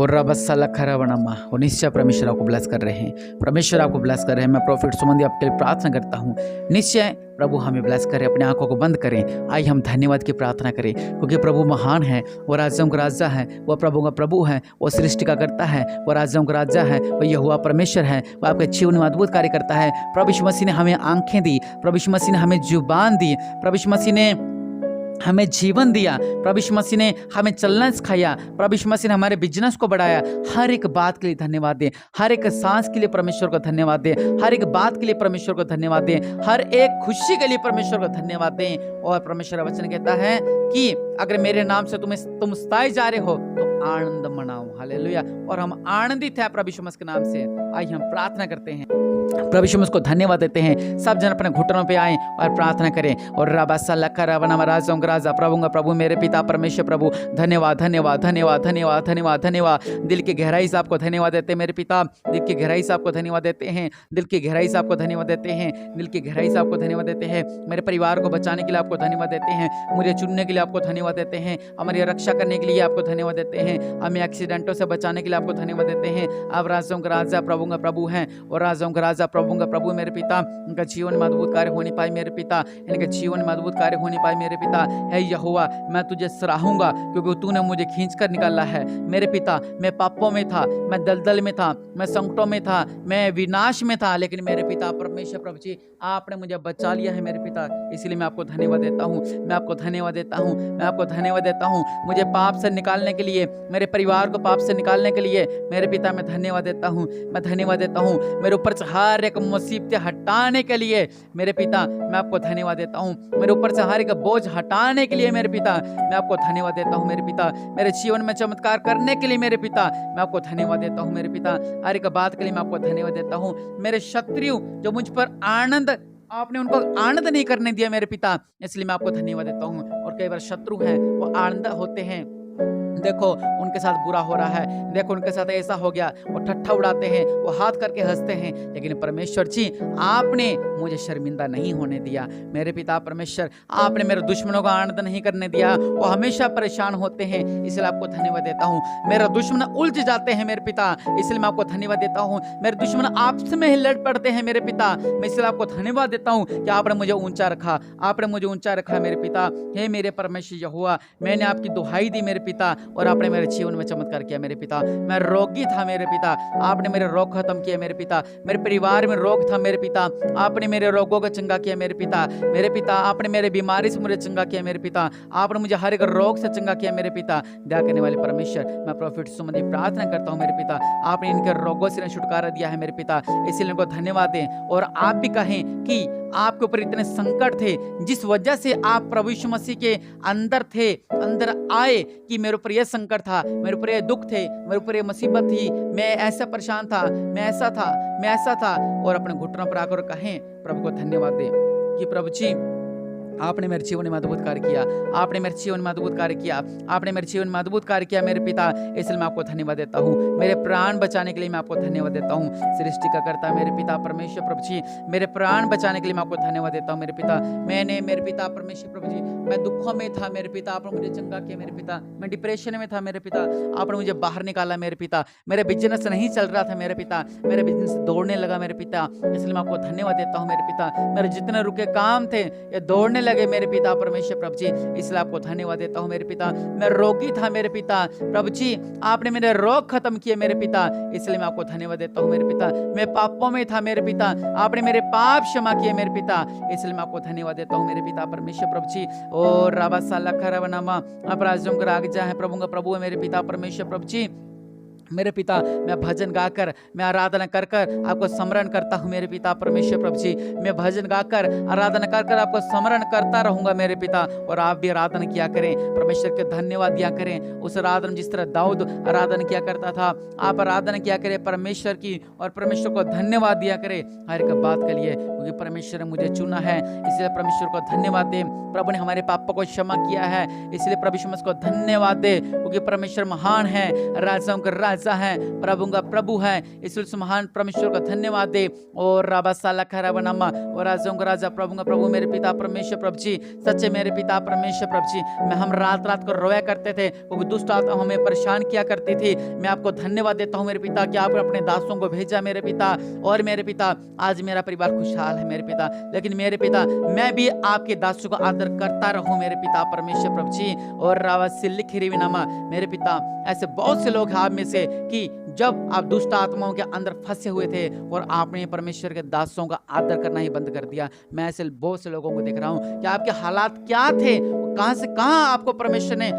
और रबस्सला खरावनमा और निश्चय परमेश्वर आपको ब्लेस कर रहे हैं, परमेश्वर आपको ब्लेस कर रहे हैं। मैं प्रॉफिट सुमंदी आपके लिए प्रार्थना करता हूँ, निश्चय प्रभु हमें ब्लेस करें। अपने आंखों को बंद करें, आइए हम धन्यवाद की प्रार्थना करें, क्योंकि प्रभु महान है, वो राजाओं का राजा है, वह प्रभु का प्रभु है, वो सृष्टि का करता है, वो राजाओं का राजा है, वो यहोवा परमेश्वर है, वो आपके जीवन में अद्भुत कार्य करता है। प्रभु यीशु मसीह ने हमें आंखें दी, प्रभु यीशु मसीह ने हमें जुबान दी, प्रभु यीशु मसीह ने हमें जीवन दिया, प्रभु यीशु मसीह ने हमें चलना सिखाया, प्रभु यीशु मसीह ने हमारे बिजनेस को बढ़ाया। हर एक बात के लिए धन्यवाद दें, हर एक सांस के लिए परमेश्वर को धन्यवाद दें, हर एक बात के लिए परमेश्वर को धन्यवाद दें, हर एक खुशी के लिए परमेश्वर को धन्यवाद दें। और परमेश्वर का वचन कहता है कि अगर मेरे नाम से तुम सताए जा रहे हो तो आनंद मनाओ। हालेलुया। और हम आनंदित हैं प्रभु यीशु मसीह के नाम से। आइए हम प्रार्थना करते हैं, प्रभु यीशु मसीह को धन्यवाद देते हैं। सब जन अपने घुटनों पे आए और प्रार्थना करें। और राजा प्रभु मेरे पिता परमेश्वर प्रभु, धन्यवाद धन्यवाद धन्यवाद धन्यवाद धन्यवाद धन्यवाद। दिल की गहराई से आपको धन्यवाद देते हैं मेरे पिता, दिल की गहराई से आपको धन्यवाद देते हैं, दिल की गहराई से आपको धन्यवाद देते हैं, दिल की गहराई से आपको धन्यवाद देते हैं। मेरे परिवार को बचाने के लिए आपको धन्यवाद देते हैं, मुझे चुनने के लिए आपको धन्यवाद देते हैं, हमारी रक्षा करने के लिए आपको धन्यवाद देते हैं, हमें एक्सीडेंटों से बचाने के लिए आपको धन्यवाद देते हैं। आप राजाओं का राजा प्रभु का प्रभु हैं, और राजाओं का राजा प्रभु का प्रभु मेरे पिता। इनका जीवन में अद्भुत कार्य होने पाए मेरे पिता, इनके जीवन में अद्भुत कार्य होने पाए मेरे पिता। हे यहोवा, मैं तुझे सराहूंगा क्योंकि तूने मुझे खींच कर निकाला है मेरे पिता। मैं पापों में था, मैं दलदल में था, मैं संकटों में था, मैं विनाश में था, लेकिन मेरे पिता परमेश्वर प्रभु जी आपने मुझे बचा लिया है मेरे पिता। इसलिए मैं आपको धन्यवाद देता हूँ, मैं आपको धन्यवाद देता हूँ, मैं आपको धन्यवाद देता हूँ। मुझे पाप से निकालने के लिए, मेरे परिवार को पाप से निकालने के लिए मेरे पिता मैं धन्यवाद देता हूँ, मैं धन्यवाद देता हूँ। मेरे ऊपर से हर एक मुसीबतें हटाने के लिए मेरे पिता मैं आपको धन्यवाद देता हूँ। मेरे ऊपर से हर एक बोझ हटाने के लिए मेरे पिता मैं आपको धन्यवाद देता हूँ मेरे पिता। मेरे जीवन में चमत्कार करने के लिए मेरे पिता मैं आपको धन्यवाद देता हूँ मेरे पिता। हर एक बात के लिए मैं आपको धन्यवाद देता हूँ। मेरे शत्रु जो मुझ पर आनंद, आपने उनको आनंद नहीं करने दिया मेरे पिता, इसलिए मैं आपको धन्यवाद देता हूँ। और कई बार शत्रु हैं वो आनंद होते हैं, देखो उनके साथ बुरा हो रहा है, देखो उनके साथ ऐसा हो गया, वो ठट्ठा उड़ाते हैं, वो हाथ करके हंसते हैं, लेकिन परमेश्वर जी आपने मुझे शर्मिंदा नहीं होने दिया मेरे पिता परमेश्वर। आपने मेरे दुश्मनों का आनंद नहीं करने दिया, वो हमेशा परेशान होते हैं, इसलिए आपको धन्यवाद देता हूँ। मेरे दुश्मन उलझ जाते हैं मेरे पिता, इसलिए मैं आपको धन्यवाद देता हूँ। मेरे दुश्मन आपस में ही लड़ पड़ते हैं मेरे पिता, मैं इसलिए आपको धन्यवाद देता हूँ कि आपने मुझे ऊंचा रखा, आपने मुझे ऊंचा रखा मेरे पिता। हे मेरे परमेश्वर यहोवा, मैंने आपकी दुहाई दी मेरे पिता और आपने मेरे जीवन में चमत्कार किया मेरे पिता। मैं रोगी था मेरे पिता, आपने मेरे रोग खत्म किया मेरे पिता। मेरे परिवार में रोग था मेरे पिता, आपने मेरे रोगों को चंगा किया मेरे पिता। मेरे पिता आपने मेरे बीमारी से मुझे चंगा किया मेरे पिता, आपने मुझे हर एक रोग से चंगा किया मेरे पिता। दया करने वाले परमेश्वर, मैं प्रॉफिट सुमंदी प्रार्थना करता हूँ मेरे पिता, आपने इनके रोगों से छुटकारा दिया है मेरे पिता, इसलिए इनको धन्यवाद दें। और आप भी कहें कि आपके ऊपर इतने संकट थे जिस वजह से आप प्रभु यीशु मसीह के अंदर थे, अंदर आए कि मेरे ऊपर यह संकट था, मेरे ऊपर यह दुख थे, मेरे ऊपर यह मुसीबत थी, मैं ऐसा परेशान था, मैं ऐसा था, मैं ऐसा था। और अपने घुटनों पर आकर कहें, प्रभु को धन्यवाद दें कि प्रभु जी आपने मेरे जीवन में अद्भुत कार्य किया, आपने मेरे जीवन में अद्भुत कार्य किया, आपने मेरे जीवन में अद्भुत कार्य किया मेरे पिता, इसलिए मैं आपको धन्यवाद देता हूँ। मेरे प्राण बचाने के लिए मैं आपको धन्यवाद देता हूँ। सृष्टि का करता मेरे पिता परमेश्वर प्रभु जी, मेरे प्राण बचाने के लिए मैं आपको धन्यवाद देता हूँ मेरे पिता। मैंने मेरे पिता परमेश्वर प्रभु जी, मैं दुखों में था मेरे पिता, आपने मुझे चंगा किया मेरे पिता। मैं डिप्रेशन में था मेरे पिता, आपने मुझे बाहर निकाला मेरे पिता। मेरे बिजनेस नहीं चल रहा था मेरे पिता, मेरे बिजनेस दौड़ने लगा मेरे पिता, इसलिए मैं आपको धन्यवाद देता हूँ मेरे पिता। मेरे जितने रुके काम थे ये दौड़ने लगे मेरे पिता परमेश्वर प्रभु जी, इसलिए आपको धन्यवाद देता हूँ मेरे पिता। मैं रोगी था मेरे पिता, प्रभु जी आपने मेरे रोग खत्म किए मेरे पिता, इसलिए मैं आपको धन्यवाद देता हूँ मेरे पिता। मैं पापों में था मेरे पिता, आपने मेरे पाप क्षमा किए मेरे पिता, इसलिए मैं आपको धन्यवाद देता हूँ मेरे पिता परमेश्वर प्रभु जी। और राबा साला खरावनामा अपराधों का राग जा है प्रभु का प्रभु है मेरे पिता परमेश्वर प्रभु जी। मेरे पिता मैं भजन गाकर, मैं आराधना कर कर आपको स्मरण करता हूँ मेरे पिता परमेश्वर प्रभु जी। मैं भजन गाकर आराधना कर कर आपको स्मरण करता रहूंगा मेरे पिता। और आप भी आराधना किया करें, परमेश्वर के धन्यवाद दिया करें। उस आराधना जिस तरह दाऊद आराधना किया करता था, आप आराधना किया करें परमेश्वर की, और परमेश्वर को धन्यवाद दिया करें हर एक बात के लिए, क्योंकि परमेश्वर ने मुझे चुना है, इसलिए परमेश्वर को धन्यवाद दे। प्रभु ने हमारे पापों को क्षमा किया है, इसलिए प्रभु यीशु मसीह को धन्यवाद दे, क्योंकि परमेश्वर महान है, राजाओं का राजा राजा है, प्रभु का प्रभु है। इस उस महान परमेश्वर का धन्यवाद दे। और राबा साला खरा बनामा और राजाओं का राजा, प्रभु का प्रभु मेरे पिता परमेश्वर प्रभु जी, सच्चे मेरे पिता परमेश्वर प्रभु जी। मैं हम रात रात को रोया करते थे क्योंकि दुष्ट आत्मा हमें परेशान किया करती थी। मैं आपको धन्यवाद देता हूँ मेरे पिता कि आपने अपने दासों को भेजा मेरे पिता। और मेरे पिता आज मेरा परिवार खुशहाल है मेरे पिता। लेकिन मेरे पिता मैं भी आपके दासों को आदर करता रहूं मेरे पिता परमेश्वर प्रभु जी। और रावा से लिख रही नामा मेरे पिता, ऐसे बहुत से लोग हैं आप में से कि जब आप दुष्ट आत्माओं के अंदर फंसे हुए थे और आपने परमेश्वर के दासों का आदर करना ही बंद कर दिया। मैं ऐसे बहुत से लोगों को देख रहा हूं कि आपके हालात क्या थे, कहां से कहां आपको परमेश्वर ने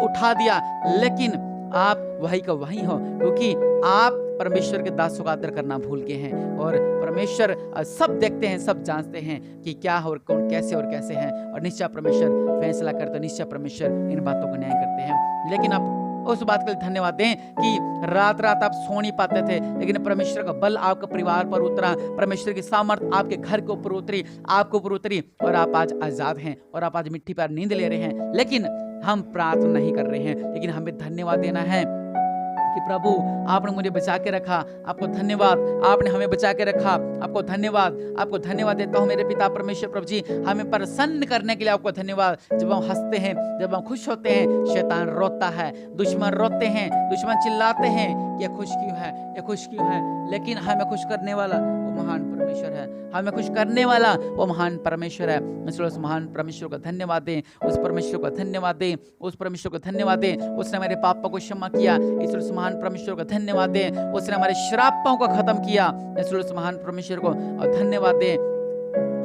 उठा दिया, लेकिन आप वही का वही हो क्योंकि आप परमेश्वर के दासों का आदर करना भूल गए हैं। और परमेश्वर सब देखते हैं, सब जानते हैं कि क्या और कौन कैसे और कैसे हैं। और निश्चय परमेश्वर फैसला करते, निश्चय परमेश्वर इन बातों का न्याय करते हैं। लेकिन आप उस बात के लिए धन्यवाद दें कि रात रात आप सो नहीं पाते थे, लेकिन परमेश्वर का बल आपके परिवार पर उतरा, परमेश्वर की सामर्थ आपके घर के ऊपर उतरी, आपके ऊपर उतरी और आप आज आजाद हैं और आप आज मिट्टी पर नींद ले रहे हैं। लेकिन हम प्रार्थना नहीं कर रहे हैं, लेकिन हमें धन्यवाद देना है कि प्रभु आपने मुझे बचा के रखा, आपको धन्यवाद। आपने हमें बचा के रखा, आपको धन्यवाद। आपको धन्यवाद देता हूँ मेरे पिता परमेश्वर प्रभु जी, हमें प्रसन्न करने के लिए आपको धन्यवाद। जब हम हंसते हैं, जब हम खुश होते हैं, शैतान रोता है, दुश्मन रोते हैं, दुश्मन चिल्लाते हैं कि ये खुश क्यों है, ये खुश क्यों है। लेकिन हमें खुश करने वाला वो महान परमेश्वर है, हमें खुश करने वाला वो महान परमेश्वर है। इसलिए उस महान परमेश्वर को धन्यवाद दें, उस परमेश्वर को धन्यवाद दें, उस परमेश्वर को धन्यवाद दें। उसने मेरे पापों को क्षमा किया, इसलिए उस महान परमेश्वर को धन्यवाद दें। उसने हमारे श्रापों को खत्म किया, इसलिए उस महान परमेश्वर को धन्यवाद दें।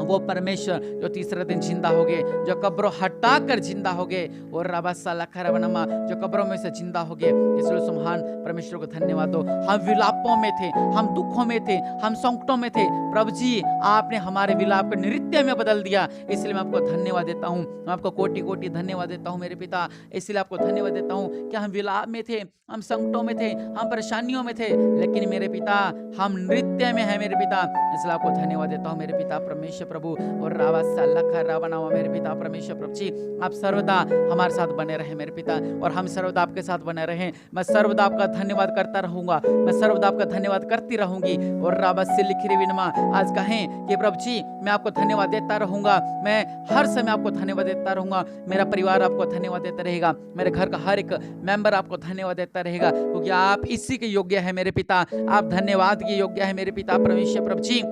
वो परमेश्वर जो तीसरे दिन जिंदा हो गए, जो कब्रों हटा कर जिंदा हो गए, और रबा साला खरबनमा जो कब्रों में से जिंदा हो गए, इसलिए उस महान परमेश्वर को धन्यवाद दो। हम विलापों में थे, हम दुखों में थे, हम संकटों में थे, प्रभु जी आपने हमारे विलाप को नृत्य में बदल दिया। इसलिए मैं आपको धन्यवाद देता हूँ, मैं आपको कोटि कोटि धन्यवाद देता हूँ मेरे पिता। इसलिए आपको धन्यवाद देता हूँ कि हम विलाप में थे, हम संकटों में थे, हम परेशानियों में थे, लेकिन मेरे पिता हम नृत्य में हैं मेरे पिता। इसलिए आपको धन्यवाद देता हूँ मेरे पिता परमेश्वर प्रभु। और रावा सल्लखा रावनावा मेरे पिता परमेश्वर प्रभु जी, आप सर्वदा हमारे साथ बने रहे मेरे पिता, और हम सर्वदा आपके साथ बने रहे। मैं सर्वदा आपका धन्यवाद करता रहूंगा, मैं सर्वदा आपका धन्यवाद करती रहूंगी। और रावा से लिखी विनमा आज कहें कि प्रभु जी मैं आपको धन्यवाद देता रहूंगा, मैं हर समय आपको धन्यवाद देता रहूंगा। मेरा परिवार आपको धन्यवाद देता रहेगा, मेरे घर का हर एक मेंबर आपको धन्यवाद देता रहेगा, क्योंकि आप इसी के योग्य है मेरे पिता। आप धन्यवाद के योग्य है मेरे पिता परमेश्वर प्रभु जी।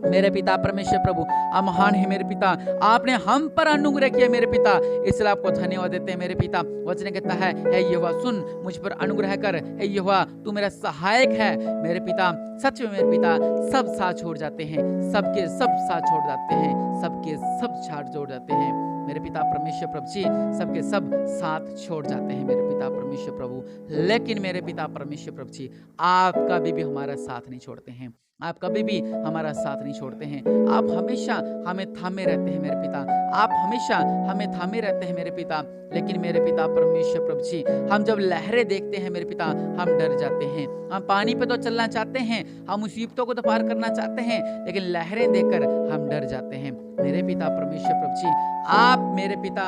मेरे पिता परमेश्वर प्रभु आप महान है मेरे पिता, आपने हम पर अनुग्रह किया मेरे पिता, इसलिए आपको धन्यवाद देते हैं मेरे पिता। वचन कहता है हे यहोवा सुन मुझ पर अनुग्रह कर, हे यहोवा तू मेरा सहायक है मेरे पिता। सच में मेरे पिता सब साथ छोड़ जाते हैं, सबके सब साथ छोड़ जाते हैं, सबके सब साथ छोड़ जाते हैं मेरे पिता परमेश्वर प्रभु जी, सबके सब साथ छोड़ जाते हैं मेरे पिता परमेश्वर प्रभु। लेकिन मेरे पिता परमेश्वर प्रभु जी आप कभी भी हमारा साथ नहीं छोड़ते हैं, आप कभी भी हमारा साथ नहीं छोड़ते हैं। आप हमेशा हमें थामे रहते हैं मेरे पिता, आप हमेशा हमें थामे रहते हैं मेरे पिता। लेकिन मेरे पिता परमेश्वर प्रभु जी हम जब लहरें देखते हैं मेरे पिता हम डर जाते हैं। हम पानी पे तो चलना चाहते हैं, हम मुसीबतों को तो पार करना चाहते हैं, लेकिन लहरें देखकर हम डर जाते हैं मेरे पिता परमेश्वर प्रभु जी। आप मेरे पिता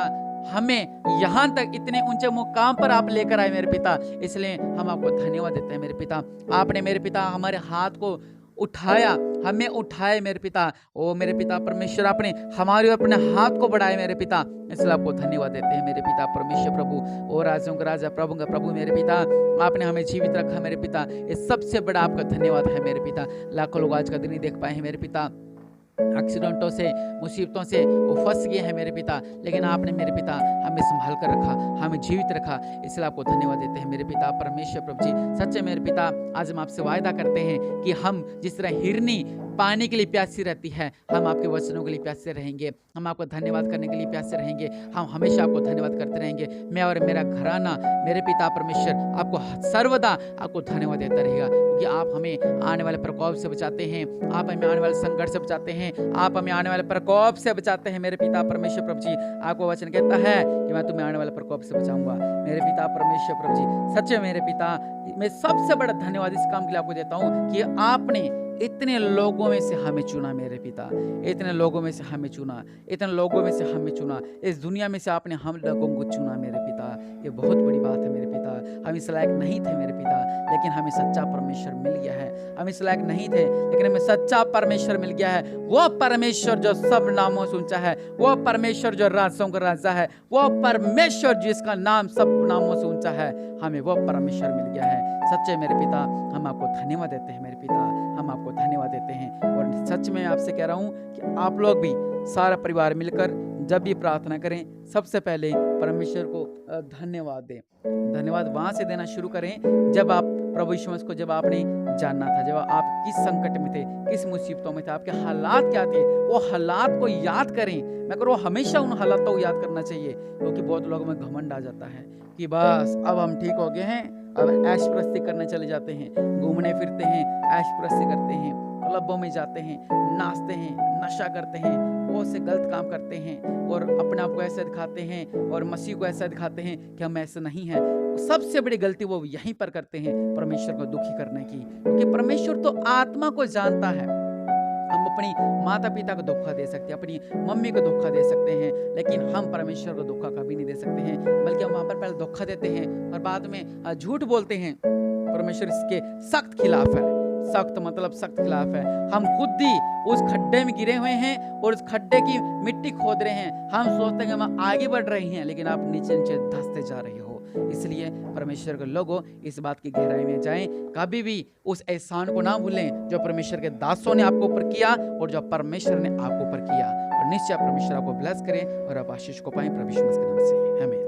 हमें यहाँ तक इतने ऊंचे मुकाम पर आप लेकर आए मेरे पिता, इसलिए हम आपको धन्यवाद देते हैं मेरे पिता। आपने मेरे पिता हमारे हाथ को उठाया, हमें उठाए मेरे पिता। ओ मेरे पिता परमेश्वर आपने हमारे अपने हाथ को बढ़ाए मेरे पिता, इसलिए आपको धन्यवाद देते हैं मेरे पिता परमेश्वर प्रभु। ओ राजाओं का राजा प्रभु का प्रभु मेरे पिता, आपने हमें जीवित रखा मेरे पिता, ये सबसे बड़ा आपका धन्यवाद है मेरे पिता। लाखों लोग आज का दिन नहीं देख पाए हैं मेरे पिता, एक्सीडेंटों से मुसीबतों से वो फंस गए हैं मेरे पिता, लेकिन आपने मेरे पिता हमें संभाल कर रखा, हमें जीवित रखा, इसलिए आपको धन्यवाद देते हैं मेरे पिता परमेश्वर प्रभु जी। सच्चे मेरे पिता आज हम आपसे वायदा करते हैं कि हम जिस तरह हिरनी पानी के लिए प्यासी रहती है, हम आपके वचनों के लिए प्यासे रहेंगे, हम आपको धन्यवाद करने के लिए प्यासे रहेंगे, हम हमेशा आपको धन्यवाद करते रहेंगे। मैं और मेरा घराना मेरे पिता परमेश्वर आपको सर्वदा आपको धन्यवाद देता रहेगा, क्योंकि आप हमें आने वाले प्रकोप से बचाते हैं, आप हमें आने वाले संकट से बचाते हैं, आप हमें आने वाले प्रकोप से बचाते हैं मेरे पिता परमेश्वर प्रभु जी। आपको वचन कहता है कि मैं तुम्हें आने वाले प्रकोप से बचाऊंगा मेरे पिता परमेश्वर प्रभु जी। सच्चे मेरे पिता मैं सबसे बड़ा धन्यवाद इस काम के लिए आपको देता हूँ कि आपने इतने लोगों में से हमें चुना मेरे पिता, इतने लोगों में से हमें चुना, इतने लोगों में से हमें चुना, इस दुनिया में से आपने हम लोगों को चुना मेरे पिता। पिता। ये बहुत बड़ी बात है मेरे पिता। हम इस लायक नहीं थे मेरे पिता, लेकिन हमें सच्चा परमेश्वर मिल गया है। हम इस लायक नहीं थे, लेकिन हमें सच्चा परमेश्वर मिल गया है। वो परमेश्वर जो सब नामों से ऊंचा है, वो परमेश्वर जो राजाओं का राजा है, वो परमेश्वर जिसका नाम सब नामों से ऊंचा है, हमें वो परमेश्वर मिल गया है। सच्चे मेरे पिता, हम आपको धन्यवाद देते हैं मेरे पिता, हम आपको धन्यवाद देते हैं। और सच में आपसे कह रहा हूँ कि आप लोग भी सारा परिवार मिलकर जब भी प्रार्थना करें, सबसे पहले परमेश्वर को धन्यवाद दें। धन्यवाद वहाँ से देना शुरू करें जब आप प्रभु यीशु मसीह को जब आपने जानना था, जब आप किस संकट में थे, किस मुसीबतों में थे, आपके हालात क्या थे, वो हालात को याद करें। मैं कह रहा हूँ हमेशा उन हालातों को याद करना चाहिए, क्योंकि बहुत लोगों में घमंड आ जाता है कि बस अब हम ठीक हो गए हैं, अब ऐश प्रस्ती करने चले जाते हैं, घूमने फिरते हैं, ऐश प्रस्ती करते हैं, क्लबों में जाते हैं, नाचते हैं, नशा करते हैं, बहुत से गलत काम करते हैं और अपने आप को ऐसा दिखाते हैं और मसीह को ऐसा दिखाते हैं कि हम ऐसे नहीं हैं। सबसे बड़ी गलती वो यहीं पर करते हैं, परमेश्वर को दुखी करने की, क्योंकि परमेश्वर तो आत्मा को जानता है। हम अपनी माता पिता को धोखा दे सकते हैं, अपनी मम्मी को धोखा दे सकते हैं, लेकिन हम परमेश्वर को धोखा कभी नहीं दे सकते हैं, बल्कि हम वहाँ पर पहले धोखा देते हैं और बाद में झूठ बोलते हैं। परमेश्वर इसके सख्त खिलाफ है। सख्त मतलब सख्त खिलाफ है। हम खुद ही उस खड्डे में गिरे हुए हैं और उस खड्डे की मिट्टी खोद रहे हैं। हम सोचते हैं कि हम आगे बढ़ रहे हैं, लेकिन आप नीचे नीचे धंसते जा रहे हो। इसलिए परमेश्वर के लोगों इस बात की गहराई में जाएं, कभी भी उस एहसान को ना भूलें जो परमेश्वर के दासों ने आपको ऊपर किया और जो परमेश्वर ने आपको ऊपर किया। और निश्चय परमेश्वर आपको ब्लेस करें और आप आशीष को पाएं प्रभु यीशु मसीह के नाम से। आमीन।